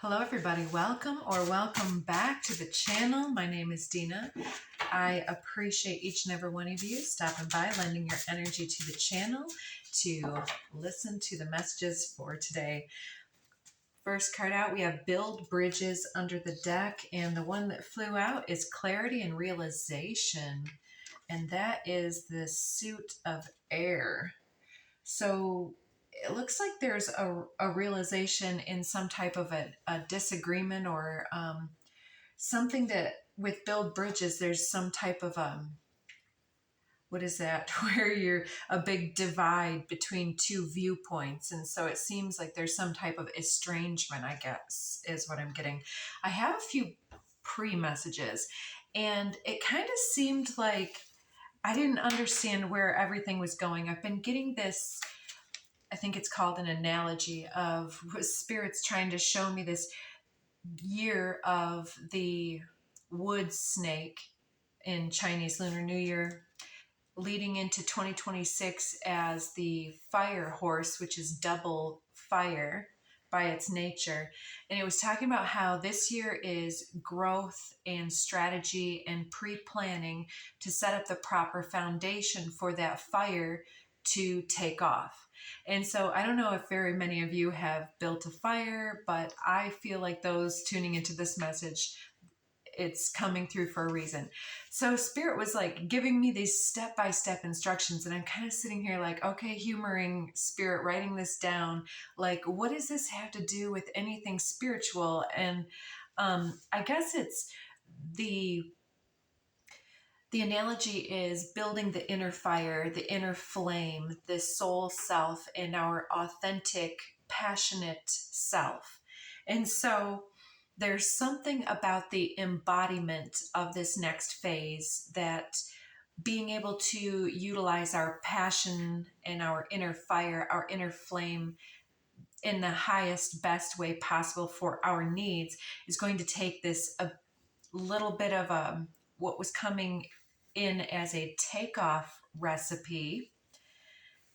Hello everybody, welcome or welcome back to the channel. My name is Dina. I appreciate each and every one of you stopping by, lending your energy to the channel to listen to the messages for today. First card out, we have Build Bridges under the deck, and the one that flew out is Clarity and Realization, and that is the Suit of Air. So it looks like there's a realization in some type of a disagreement or something that with Build Bridges, there's some type of, what is that, where you're a big divide between two viewpoints. And so it seems like there's some type of estrangement, I guess, is what I'm getting. I have a few pre-messages, and it kind of seemed like I didn't understand where everything was going. I've been getting this, I think it's called an analogy of spirits trying to show me this year of the wood snake in Chinese Lunar New Year, leading into 2026 as the fire horse, which is double fire by its nature. And it was talking about how this year is growth and strategy and pre-planning to set up the proper foundation for that fire to take off. And so I don't know if very many of you have built a fire, but I feel like those tuning into this message, it's coming through for a reason. So Spirit was like giving me these step-by-step instructions, and I'm kind of sitting here like, okay, humoring Spirit, writing this down. Like, what does this have to do with anything spiritual? And I guess it's the analogy is building the inner fire, the inner flame, the soul self, and our authentic, passionate self. And so there's something about the embodiment of this next phase, that being able to utilize our passion and our inner fire, our inner flame in the highest, best way possible for our needs is going to take this a little bit of what was coming in as a takeoff recipe.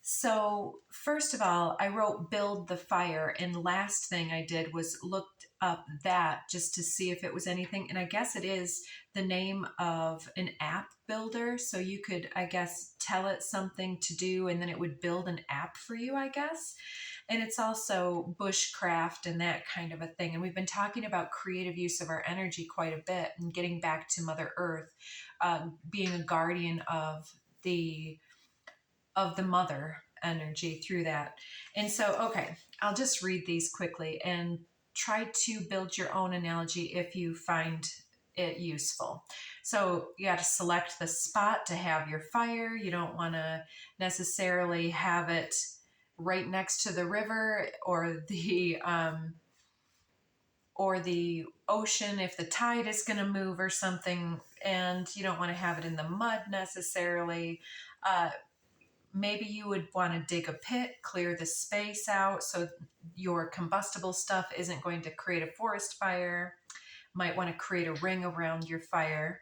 So first of all, I wrote Build the Fire, and last thing I did was looked up that just to see if it was anything, and I guess it is the name of an app builder. So you could, I guess, tell it something to do and then it would build an app for you, I guess. And it's also bushcraft and that kind of a thing. And we've been talking about creative use of our energy quite a bit and getting back to Mother Earth, being a guardian of the mother energy through that. And so, okay, I'll just read these quickly and try to build your own analogy if you find it useful. So you got to select the spot to have your fire. You don't want to necessarily have it right next to the river or the ocean if the tide is going to move or something, and you don't want to have it in the mud necessarily. Maybe you would want to dig a pit, clear the space out so your combustible stuff isn't going to create a forest fire. Might want to create a ring around your fire.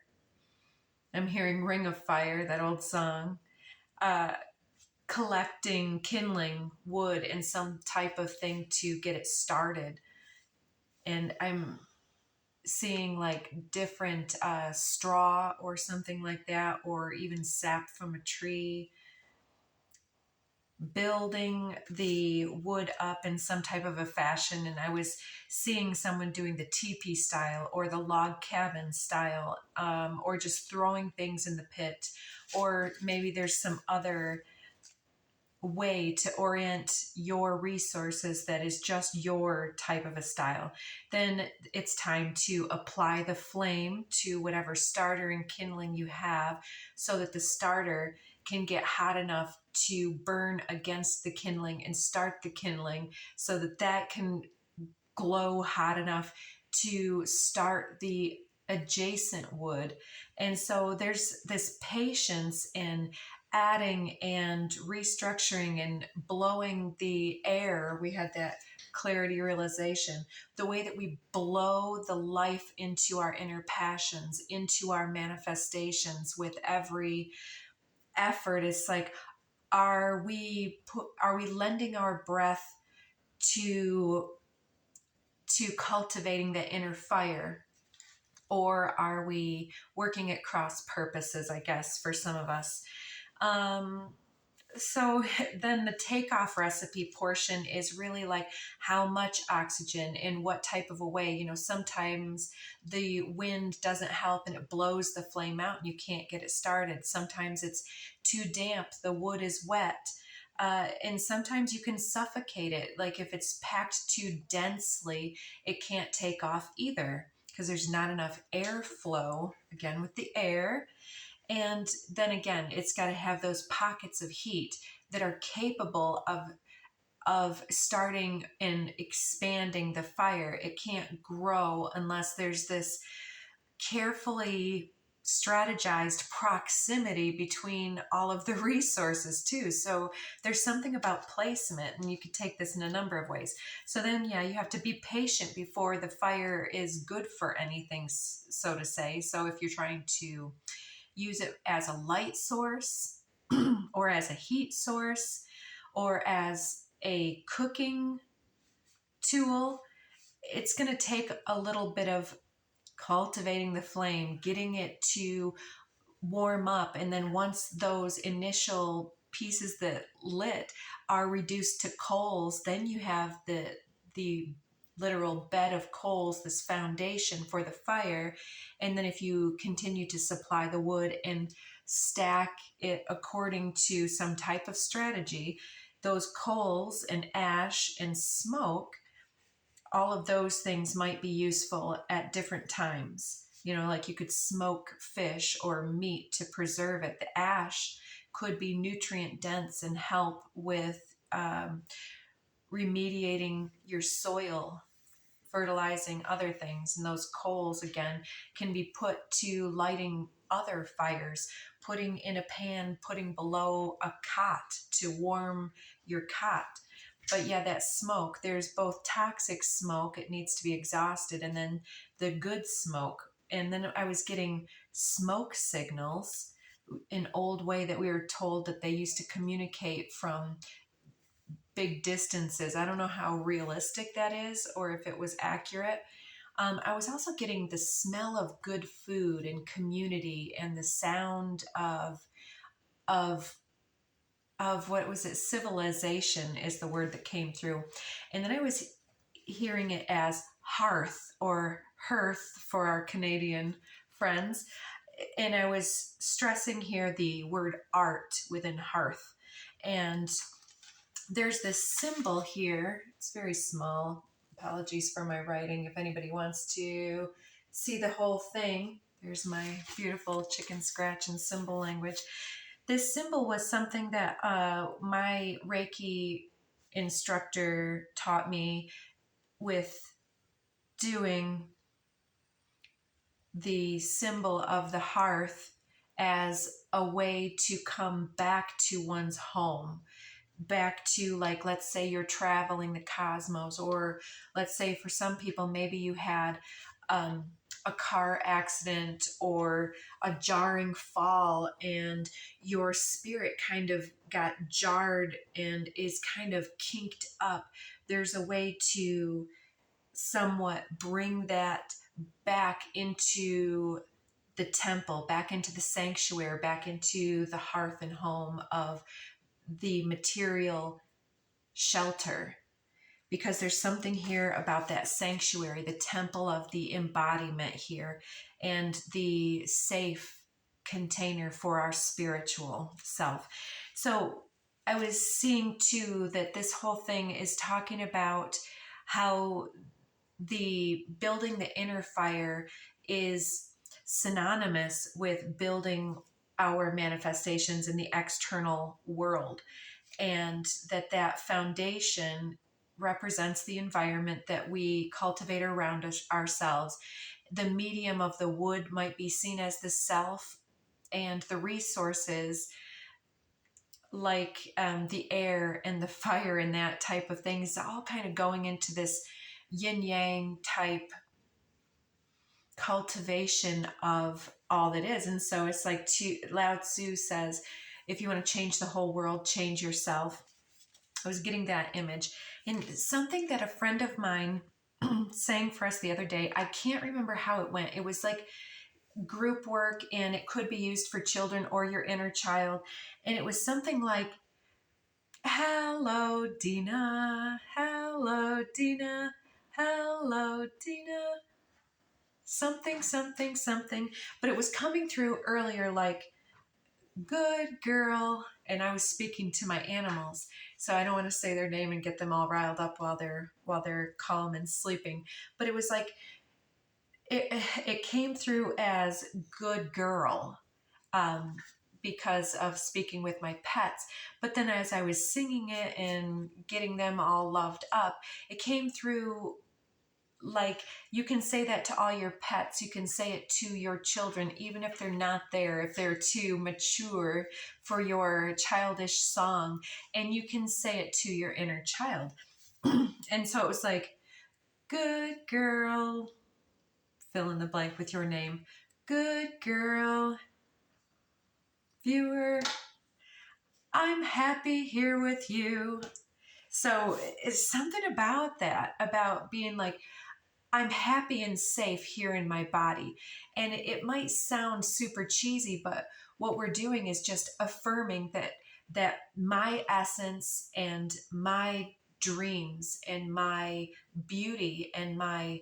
I'm hearing Ring of Fire, that old song. Collecting kindling wood and some type of thing to get it started. And I'm seeing like different straw or something like that, or even sap from a tree. Building the wood up in some type of a fashion, and I was seeing someone doing the teepee style or the log cabin style, or just throwing things in the pit, or maybe there's some other way to orient your resources that is just your type of a style. Then it's time to apply the flame to whatever starter and kindling you have so that the starter can get hot enough to burn against the kindling and start the kindling so that that can glow hot enough to start the adjacent wood. And so there's this patience in adding and restructuring and blowing the air. We had that clarity realization, the way that we blow the life into our inner passions, into our manifestations with every effort. It's like, are we lending our breath to to cultivating the inner fire? Or are we working at cross purposes, I guess, for some of us? So then the takeoff recipe portion is really like how much oxygen in what type of a way. You know, sometimes the wind doesn't help and it blows the flame out and you can't get it started. Sometimes it's too damp, the wood is wet. And sometimes you can suffocate it. Like if it's packed too densely, it can't take off either because there's not enough airflow, again with the air. And then again, it's got to have those pockets of heat that are capable of starting and expanding the fire. It can't grow unless there's this carefully strategized proximity between all of the resources too. So there's something about placement, and you could take this in a number of ways. So then, yeah, you have to be patient before the fire is good for anything, so to say. So if you're trying to use it as a light source or as a heat source or as a cooking tool, it's going to take a little bit of cultivating the flame, getting it to warm up. And then once those initial pieces that lit are reduced to coals, then you have the literal bed of coals, this foundation for the fire. And then if you continue to supply the wood and stack it according to some type of strategy, those coals and ash and smoke, all of those things might be useful at different times. You know, like you could smoke fish or meat to preserve it. The ash could be nutrient dense and help with remediating your soil, fertilizing other things. And those coals, again, can be put to lighting other fires, putting in a pan, putting below a cot to warm your cot. But yeah, that smoke, there's both toxic smoke, it needs to be exhausted, and then the good smoke. And then I was getting smoke signals, an old way that we were told that they used to communicate from big distances. I don't know how realistic that is or if it was accurate. I was also getting the smell of good food and community and the sound of what was it? Civilization is the word that came through. And then I was hearing it as hearth or hearth for our Canadian friends. And I was stressing here the word art within hearth. And there's this symbol here. It's very small. Apologies for my writing. If anybody wants to see the whole thing, there's my beautiful chicken scratch and symbol language. This symbol was something that my Reiki instructor taught me with doing the symbol of the hearth as a way to come back to one's home. Back to, like, let's say you're traveling the cosmos, or let's say for some people, maybe you had a car accident or a jarring fall and your spirit kind of got jarred and is kind of kinked up. There's a way to somewhat bring that back into the temple, back into the sanctuary, back into the hearth and home of the material shelter, because there's something here about that sanctuary, the temple of the embodiment here, and the safe container for our spiritual self. So I was seeing too that this whole thing is talking about how the building the inner fire is synonymous with building our manifestations in the external world, and that foundation represents the environment that we cultivate around ourselves. The medium of the wood might be seen as the self, and the resources like the air and the fire and that type of things, all kind of going into this yin yang type cultivation of all that is. And so it's like Lao Tzu says, if you want to change the whole world, change yourself. I was getting that image. And something that a friend of mine sang for us the other day. I can't remember how it went. It was like group work, and it could be used for children or your inner child. And it was something like, hello, Dina. Hello, Dina. Hello, Dina. Something, something, something. But it was coming through earlier like, good girl. And I was speaking to my animals. So I don't want to say their name and get them all riled up while they're calm and sleeping. But it was like, it came through as good girl. Because of speaking with my pets. But then as I was singing it and getting them all loved up, it came through like, you can say that to all your pets. You can say it to your children, even if they're not there, if they're too mature for your childish song, and you can say it to your inner child. And so it was like, good girl, fill in the blank with your name. Good girl, viewer, I'm happy here with you. So it's something about that, about being like, I'm happy and safe here in my body. And it might sound super cheesy, but what we're doing is just affirming that my essence and my dreams and my beauty and my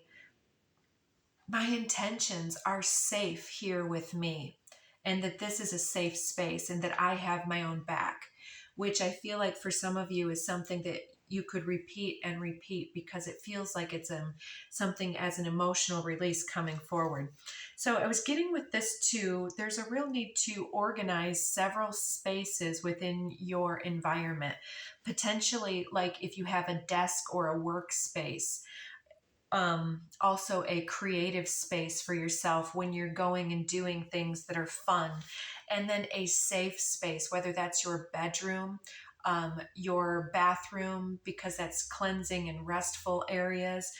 intentions are safe here with me, and that this is a safe space, and that I have my own back, which I feel like for some of you is something that you could repeat and repeat, because it feels like it's something as an emotional release coming forward. So I was getting with this too, there's a real need to organize several spaces within your environment, potentially like if you have a desk or a workspace. Also a creative space for yourself when you're going and doing things that are fun, and then a safe space, whether that's your bedroom, your bathroom, because that's cleansing and restful areas,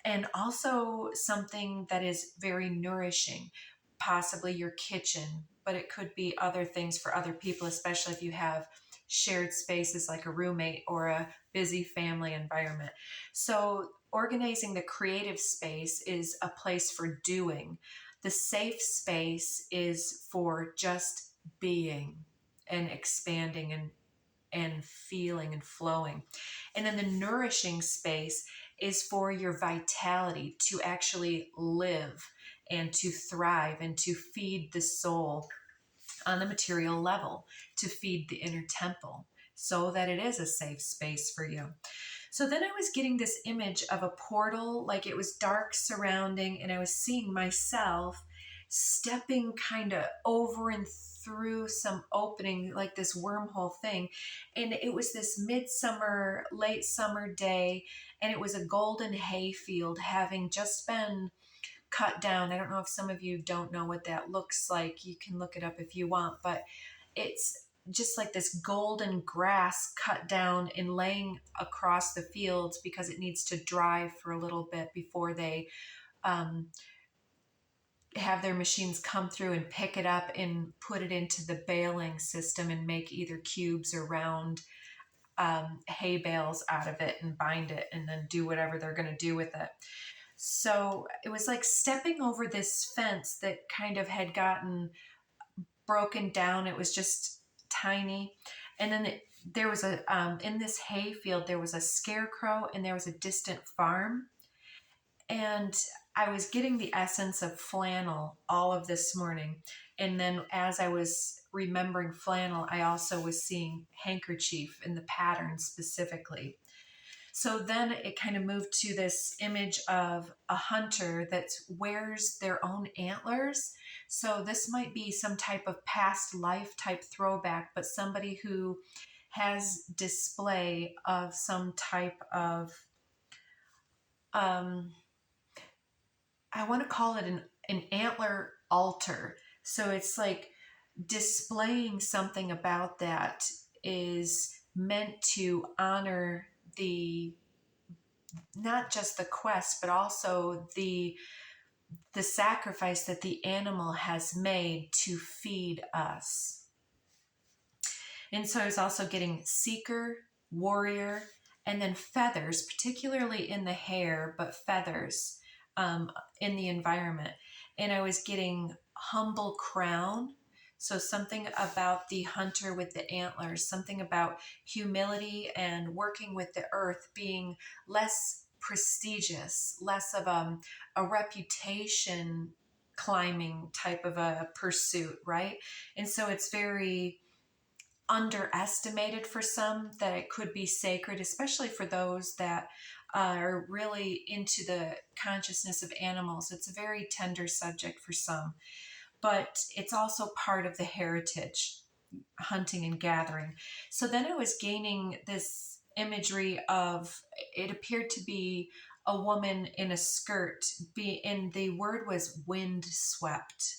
and also something that is very nourishing, possibly your kitchen, but it could be other things for other people, especially if you have shared spaces like a roommate or a busy family environment. So organizing the creative space is a place for doing. The safe space is for just being and expanding and feeling and flowing. And then the nourishing space is for your vitality, to actually live and to thrive and to feed the soul on the material level, to feed the inner temple, so that it is a safe space for you. So then I was getting this image of a portal, like it was dark surrounding, and I was seeing myself stepping kind of over and through some opening, like this wormhole thing. And it was this midsummer, late summer day, and it was a golden hayfield having just been cut down. I don't know if some of you don't know what that looks like. You can look it up if you want, but it's just like this golden grass cut down and laying across the fields, because it needs to dry for a little bit before they have their machines come through and pick it up and put it into the baling system and make either cubes or round hay bales out of it and bind it and then do whatever they're going to do with it. So it was like stepping over this fence that kind of had gotten broken down. It was just tiny. And then there was in this hayfield, there was a scarecrow and there was a distant farm. And I was getting the essence of flannel all of this morning. And then as I was remembering flannel, I also was seeing handkerchief in the pattern specifically. So then it kind of moved to this image of a hunter that wears their own antlers. So this might be some type of past life type throwback, but somebody who has display of some type of, I want to call it an antler altar. So it's like displaying something about that is meant to honor not just the quest, but also the sacrifice that the animal has made to feed us. And so I was also getting seeker, warrior, and then feathers, particularly in the hair, but feathers in the environment. And I was getting humble crown. So something about the hunter with the antlers, something about humility and working with the earth being less prestigious, less of a reputation climbing type of a pursuit, right? And so it's very underestimated for some that it could be sacred, especially for those that are really into the consciousness of animals. It's a very tender subject for some, but it's also part of the heritage, hunting and gathering. So then I was gaining this imagery of, it appeared to be a woman in a skirt, and the word was windswept.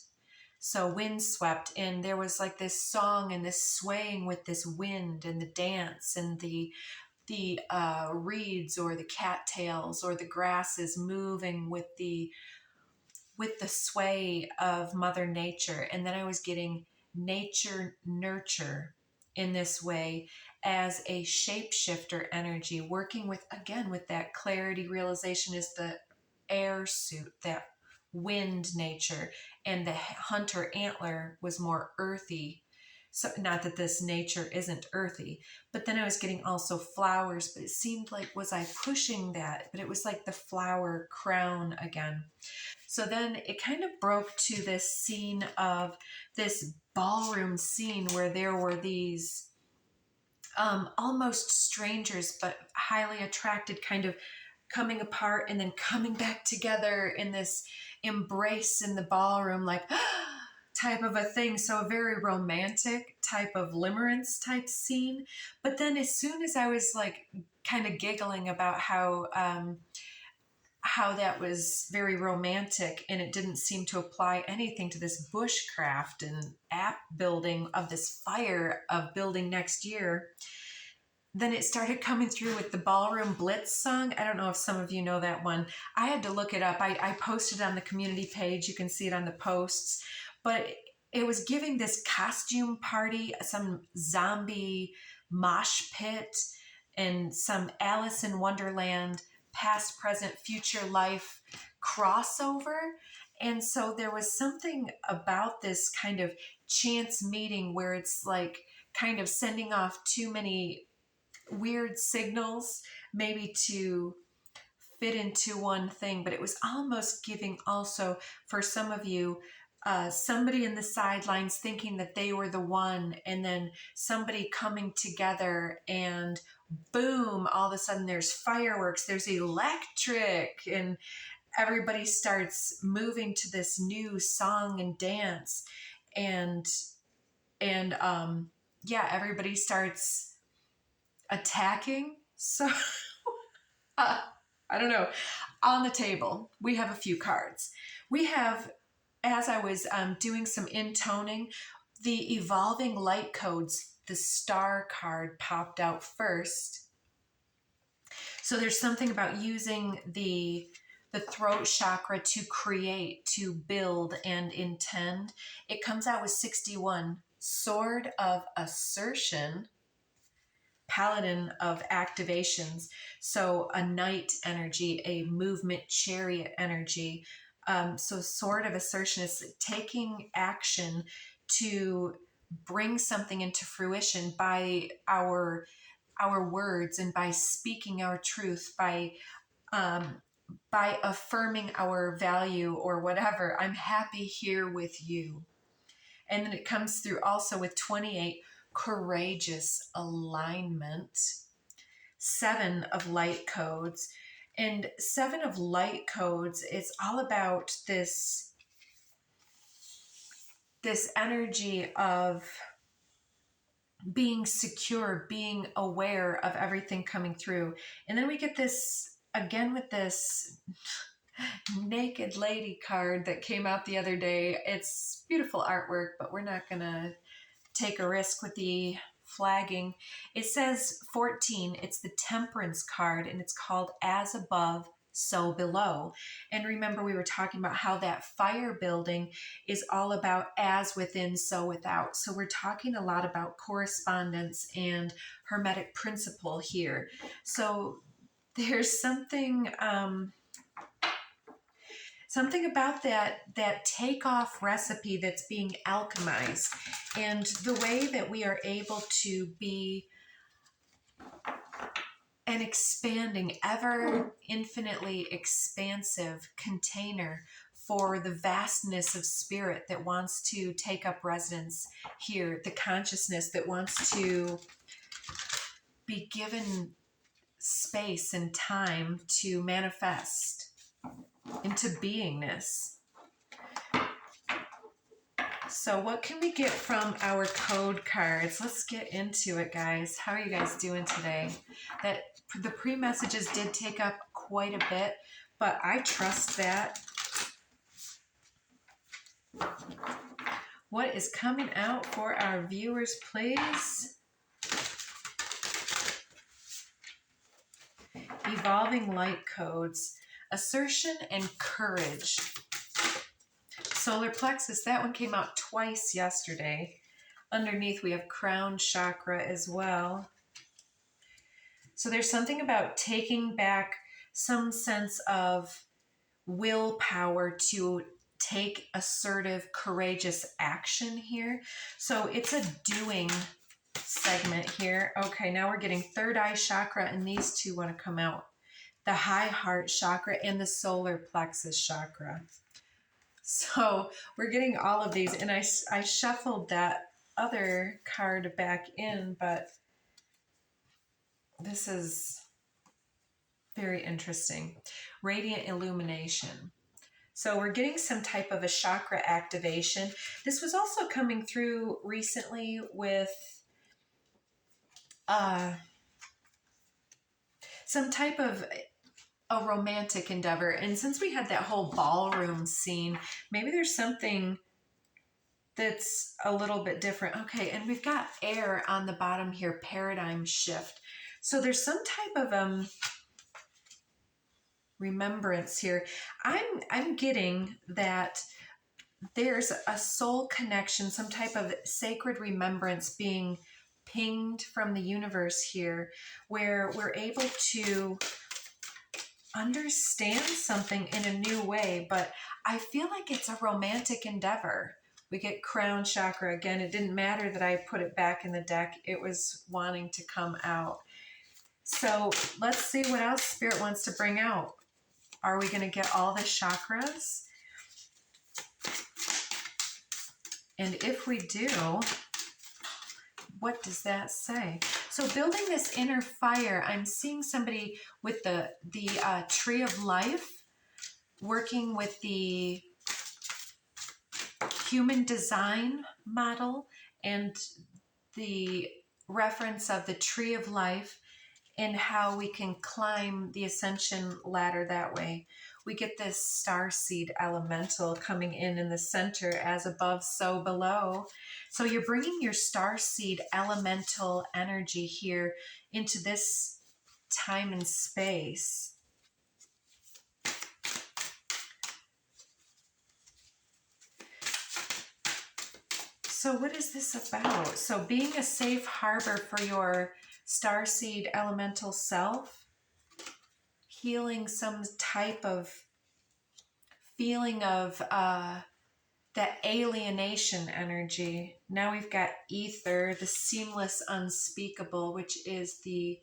So windswept, and there was like this song and this swaying with this wind and the dance and the reeds or the cattails or the grasses moving with the sway of Mother Nature. And then I was getting nature nurture in this way as a shapeshifter energy, working with, again, with that clarity realization is the air suit, that wind nature, and the hunter antler was more earthy. So not that this nature isn't earthy, but then I was getting also flowers, but it seemed like, was I pushing that? But it was like the flower crown again. So then it kind of broke to this scene of this ballroom scene where there were these almost strangers, but highly attracted, kind of coming apart and then coming back together in this embrace in the ballroom, like type of a thing. So a very romantic type of limerence type scene. But then as soon as I was like kind of giggling about how that was very romantic and it didn't seem to apply anything to this bushcraft and app building of this fire of building next year, then it started coming through with the Ballroom Blitz song. I don't know if some of you know that one. I had to look it up. I posted on the community page. You can see it on the posts. But it was giving this costume party, some zombie mosh pit, and some Alice in Wonderland past, present, future life crossover. And so there was something about this kind of chance meeting where it's like kind of sending off too many weird signals maybe to fit into one thing, but it was almost giving also for some of you somebody in the sidelines thinking that they were the one, and then somebody coming together, and boom, all of a sudden there's fireworks, there's electric, and everybody starts moving to this new song and dance, and yeah, everybody starts attacking. So I don't know. On the table, we have a few cards. We have, as I was doing some intoning, the evolving light codes, the star card popped out first. So there's something about using the throat chakra to create, to build and intend. It comes out with 61, Sword of Assertion, Paladin of Activations. So a knight energy, a movement chariot energy. So Sword of Assertion is taking action to bring something into fruition by our words and by speaking our truth, by affirming our value or whatever. I'm happy here with you. And then it comes through also with 28, Courageous Alignment, 7 of Light Codes. And 7 of Light Codes is all about this energy of being secure, being aware of everything coming through. And then we get this, again, with this naked lady card that came out the other day. It's beautiful artwork, but we're not going to take a risk with the flagging. It says 14. It's the Temperance card, and it's called As Above, so below. And remember, we were talking about how that fire building is all about as within, so without. So we're talking a lot about correspondence and hermetic principle here. So there's something about that takeoff recipe that's being alchemized, and the way that we are able to be an expanding, ever infinitely expansive container for the vastness of spirit that wants to take up residence here, the consciousness that wants to be given space and time to manifest into beingness. So what can we get from our code cards? Let's get into it, guys. How are you guys doing today? The pre-messages did take up quite a bit, but I trust that. What is coming out for our viewers, please? Evolving light codes, assertion and courage. Solar plexus, that one came out twice yesterday. Underneath we have crown chakra as well. So there's something about taking back some sense of willpower to take assertive, courageous action here. So it's a doing segment here. Okay, now we're getting third eye chakra, and these two want to come out. The high heart chakra and the solar plexus chakra. So we're getting all of these, and I shuffled that other card back in, but this is very interesting. Radiant illumination. So we're getting some type of a chakra activation. This was also coming through recently with some type of a romantic endeavor. And since we had that whole ballroom scene, maybe there's something that's a little bit different. Okay, and we've got air on the bottom here, paradigm shift. So there's some type of remembrance here. I'm getting that there's a soul connection, some type of sacred remembrance being pinged from the universe here, where we're able to understand something in a new way, but I feel like it's a romantic endeavor. We get crown chakra again. It didn't matter that I put it back in the deck. It was wanting to come out. So let's see what else Spirit wants to bring out. Are we going to get all the chakras? And if we do, what does that say? So building this inner fire, I'm seeing somebody with the tree of life, working with the human design model and the reference of the tree of life and how we can climb the ascension ladder that way. We get this starseed elemental coming in the center, as above, so below. So you're bringing your starseed elemental energy here into this time and space. So what is this about? So being a safe harbor for your starseed elemental self, healing some type of feeling of that alienation energy. Now we've got ether, the seamless unspeakable, which is the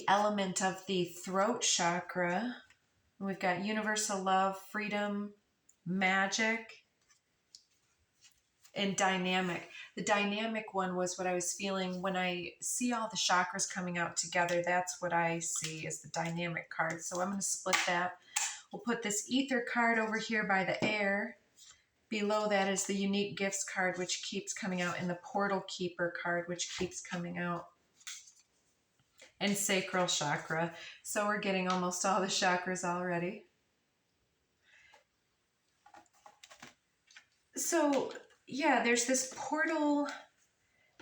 element of the throat chakra. We've got universal love, freedom, magic, and dynamic. The dynamic one was what I was feeling when I see all the chakras coming out together. That's what I see as the dynamic card. So I'm going to split that. We'll put this ether card over here by the air. Below that is the unique gifts card, which keeps coming out, and the portal keeper card, which keeps coming out. And sacral chakra. So we're getting almost all the chakras already. So yeah, there's this portal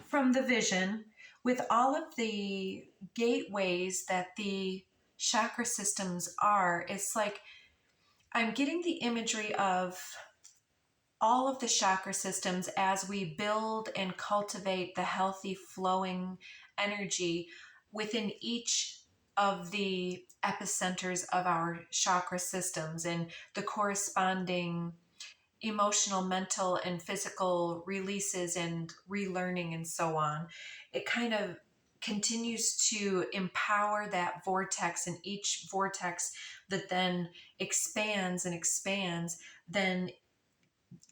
from the vision with all of the gateways that the chakra systems are. It's like I'm getting the imagery of all of the chakra systems as we build and cultivate the healthy flowing energy within each of the epicenters of our chakra systems and the corresponding emotional, mental, and physical releases and relearning and so on. It kind of continues to empower that vortex, and each vortex that then expands and expands, then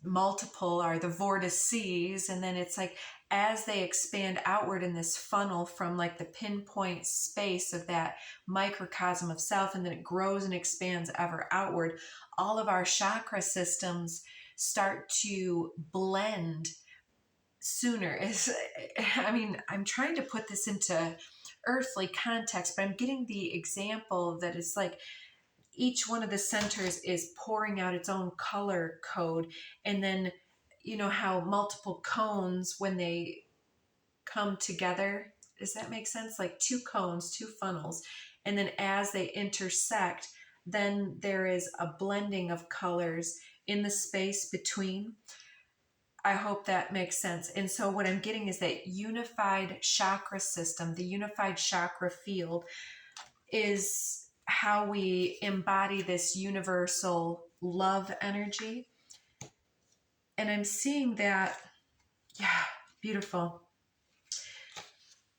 multiple are the vortices, and then it's like as they expand outward in this funnel from like the pinpoint space of that microcosm of self, and then it grows and expands ever outward, all of our chakra systems start to blend sooner. Is I mean, I'm trying to put this into earthly context, but I'm getting the example that it's like each one of the centers is pouring out its own color code. And then, you know how multiple cones, when they come together, does that make sense? Like two cones, two funnels. And then as they intersect, then there is a blending of colors in the space between. I hope that makes sense. And so what I'm getting is that unified chakra system, the unified chakra field, is how we embody this universal love energy. And I'm seeing that, yeah, beautiful.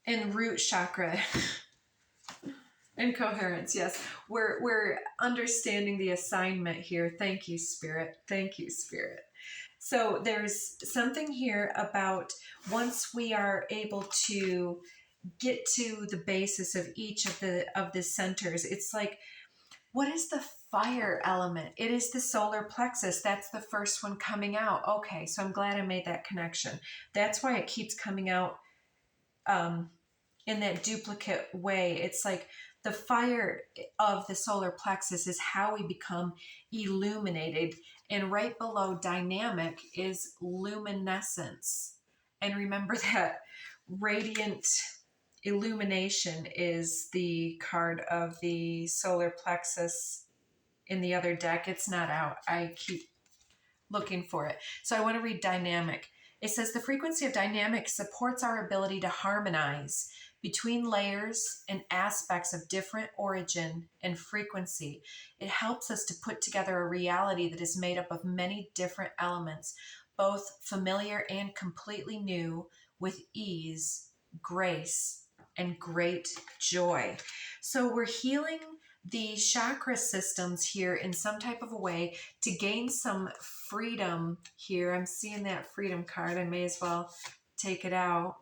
And root chakra and coherence, yes. We're understanding the assignment here. Thank you, Spirit. Thank you, Spirit. So there's something here about once we are able to get to the basis of each of the centers, it's like, what is the fire element? It is the solar plexus. That's the first one coming out. Okay, so I'm glad I made that connection. That's why it keeps coming out in that duplicate way. It's like the fire of the solar plexus is how we become illuminated. And right below dynamic is luminescence. And remember that radiant illumination is the card of the solar plexus in the other deck. It's not out. I keep looking for it. So I want to read dynamic. It says the frequency of dynamic supports our ability to harmonize between layers and aspects of different origin and frequency. It helps us to put together a reality that is made up of many different elements, both familiar and completely new, with ease, grace, and great joy. So we're healing the chakra systems here in some type of a way to gain some freedom here. I'm seeing that freedom card. I may as well take it out.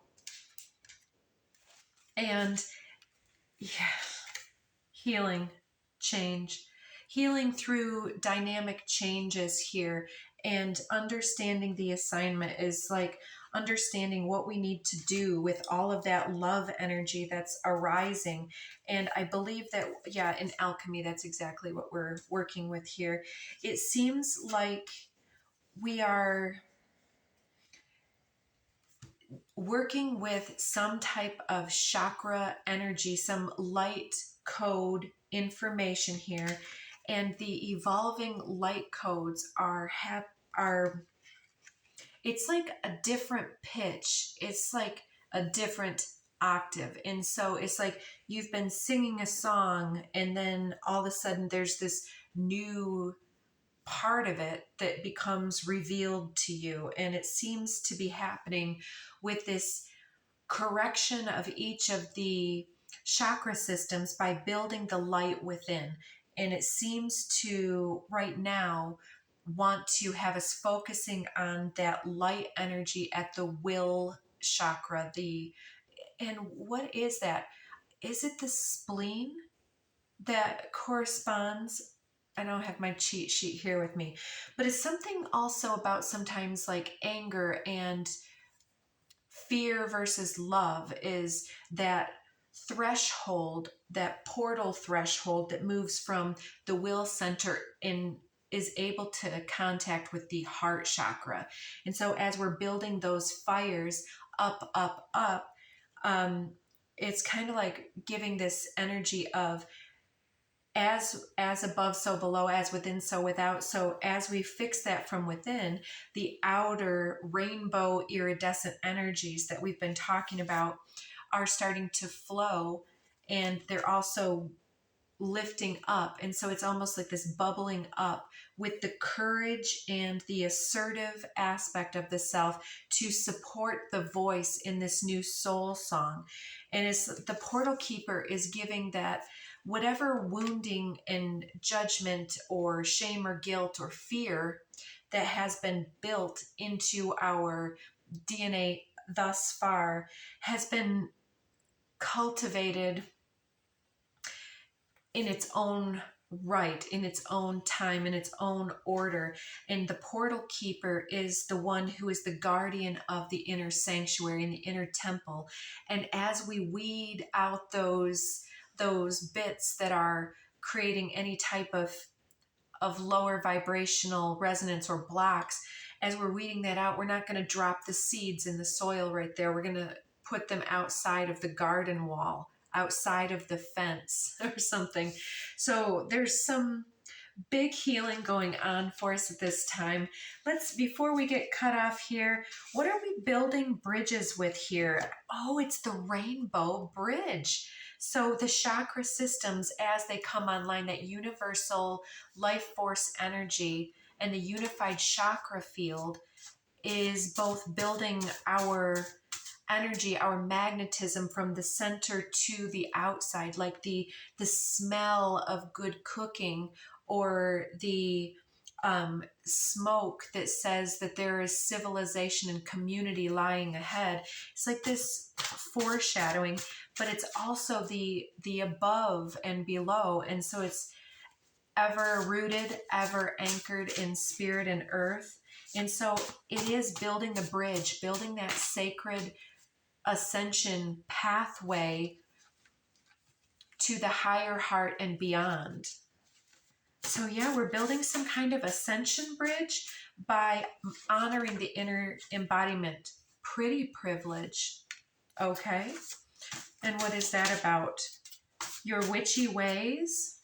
And yeah, healing, change, healing through dynamic changes here, and understanding the assignment is like understanding what we need to do with all of that love energy that's arising. And I believe that, yeah, in alchemy, that's exactly what we're working with here. It seems like we are working with some type of chakra energy, some light code information here, and the evolving light codes are it's like a different pitch. It's like a different octave. And so it's like you've been singing a song and then all of a sudden there's this new part of it that becomes revealed to you. And it seems to be happening with this correction of each of the chakra systems by building the light within. And it seems to right now want to have us focusing on that light energy at the will chakra. And what is that? Is it the spleen that corresponds? I don't have my cheat sheet here with me, but it's something also about sometimes like anger and fear versus love, is that threshold, that portal threshold that moves from the will center and is able to contact with the heart chakra. And so as we're building those fires up, it's kind of like giving this energy of as above, so below, as within, so without. So as we fix that from within, the outer rainbow iridescent energies that we've been talking about are starting to flow, and they're also lifting up. And so it's almost like this bubbling up with the courage and the assertive aspect of the self to support the voice in this new soul song. And as the portal keeper is giving that, whatever wounding and judgment or shame or guilt or fear that has been built into our DNA thus far has been cultivated in its own right, in its own time, in its own order. And the portal keeper is the one who is the guardian of the inner sanctuary and the inner temple. And as we weed out those bits that are creating any type of lower vibrational resonance or blocks, as we're weeding that out, we're not going to drop the seeds in the soil right there. We're going to put them outside of the garden wall, outside of the fence or something. So there's some big healing going on for us at this time. Before we get cut off here, what are we building bridges with here? Oh, it's the rainbow bridge. So the chakra systems, as they come online, that universal life force energy and the unified chakra field is both building our energy, our magnetism from the center to the outside, like the smell of good cooking, or the smoke that says that there is civilization and community lying ahead. It's like this foreshadowing, but it's also the above and below. And so it's ever rooted, ever anchored in spirit and earth. And so it is building a bridge, building that sacred ascension pathway to the higher heart and beyond. So yeah, we're building some kind of ascension bridge by honoring the inner embodiment. Pretty privilege. Okay. And what is that about? Your witchy ways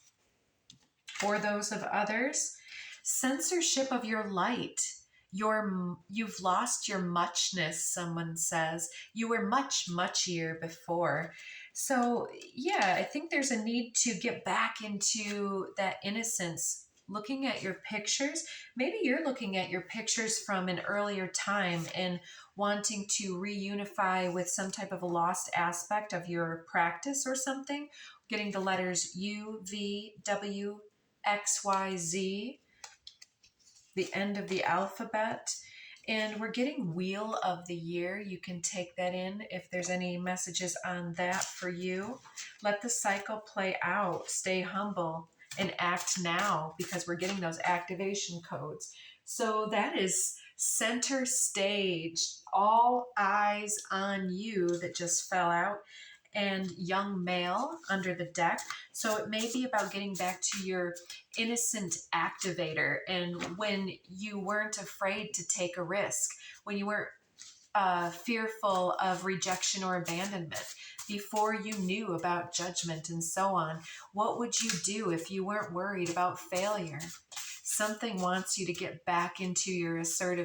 or those of others. Censorship of your light. You've lost your muchness, someone says. You were much, muchier before. So yeah, I think there's a need to get back into that innocence. Looking at your pictures, maybe you're looking at your pictures from an earlier time and wanting to reunify with some type of a lost aspect of your practice or something. Getting the letters U, V, W, X, Y, Z, the end of the alphabet. And we're getting Wheel of the Year. You can take that in if there's any messages on that for you. Let the cycle play out. Stay humble and act now, because we're getting those activation codes. So that is center stage. All eyes on you that just fell out. And young male under the deck. So it may be about getting back to your innocent activator, and when you weren't afraid to take a risk, when you weren't fearful of rejection or abandonment, before you knew about judgment and so on. What would you do if you weren't worried about failure? Something wants you to get back into your assertive